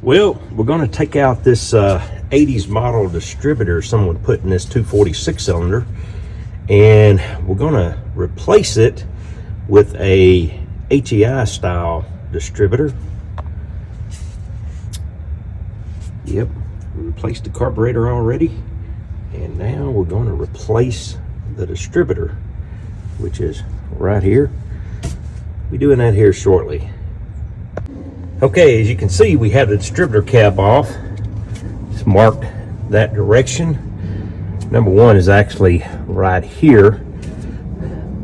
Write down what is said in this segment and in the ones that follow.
Well, we're going to take out this 80s model distributor someone put in this 246 cylinder, and we're going to replace it with a HEI style distributor. Yep, we replaced the carburetor already, and now we're going to replace the distributor, which is right here. We'll be doing that here shortly. Okay, as you can see, we have the distributor cap off. It's marked that direction. Number one is actually right here.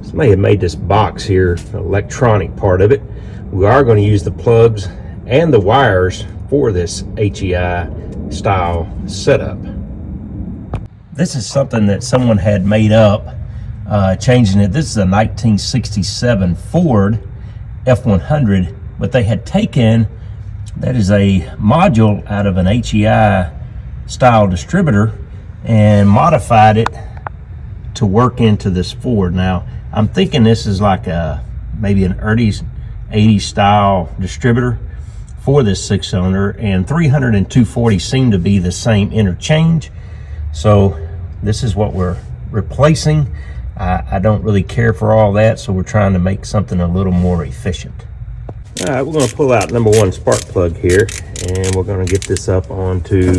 Somebody had made this box here, the electronic part of it. We are going to use the plugs and the wires for this HEI style setup. This is something that someone had made up, changing it. This is a 1967 Ford F100. But they had taken, that is a module out of an HEI style distributor, and modified it to work into this Ford. Now, I'm thinking this is like maybe an 80s style distributor for this 6-cylinder, and 300 and 240 seem to be the same interchange. So this is what we're replacing. I don't really care for all that, so we're trying to make something a little more efficient. All right, we're going to pull out number one spark plug here, and we're going to get this up onto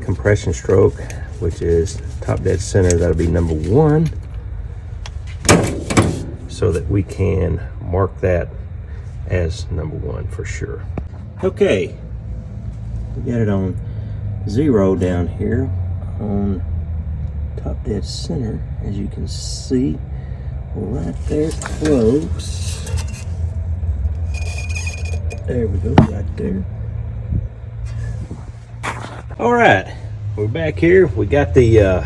compression stroke, which is top dead center. That'll be number one, so that we can mark that as number one for sure. Okay, we got it on 0 down here on top dead center, as you can see right there close. There we go, right there. All right, we're back here. We got the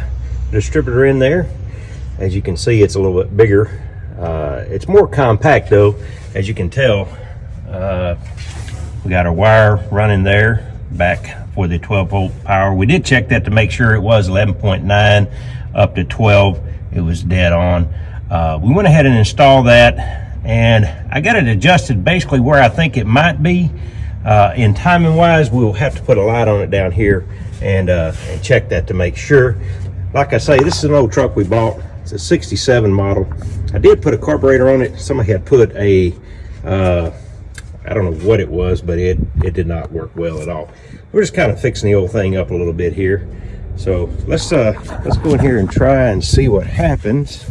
distributor in there. As you can see, it's a little bit bigger. It's more compact though, as you can tell. We got our wire running there back for the 12-volt power. We did check that to make sure it was 11.9 up to 12. It was dead on. We went ahead and installed that, and I got it adjusted basically where I think it might be. In timing wise, we'll have to put a light on it down here and check that to make sure. Like I say, this is an old truck we bought. It's a 67 model. I did put a carburetor on it. Somebody had put a I don't know what it was, but it did not work well at all. We're just kind of fixing the old thing up a little bit here. So let's go in here and try and see what happens.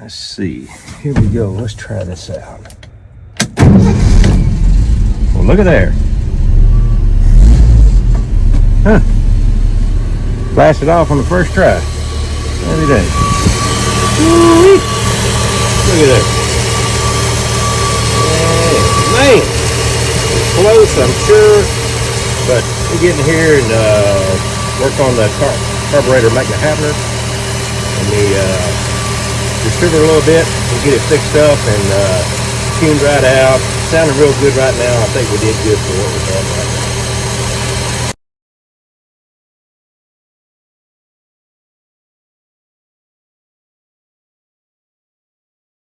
Let's see. Here we go. Let's try this out. Well, look at there. Huh. Blasted off on the first try. Every day. Look at that. Man, it's close, I'm sure, but we get in here and work on the carburetor making it happen, and the distributor a little bit. We'll get it fixed up and tuned right out. Sounding real good right now. I think we did good for what we're doing right now.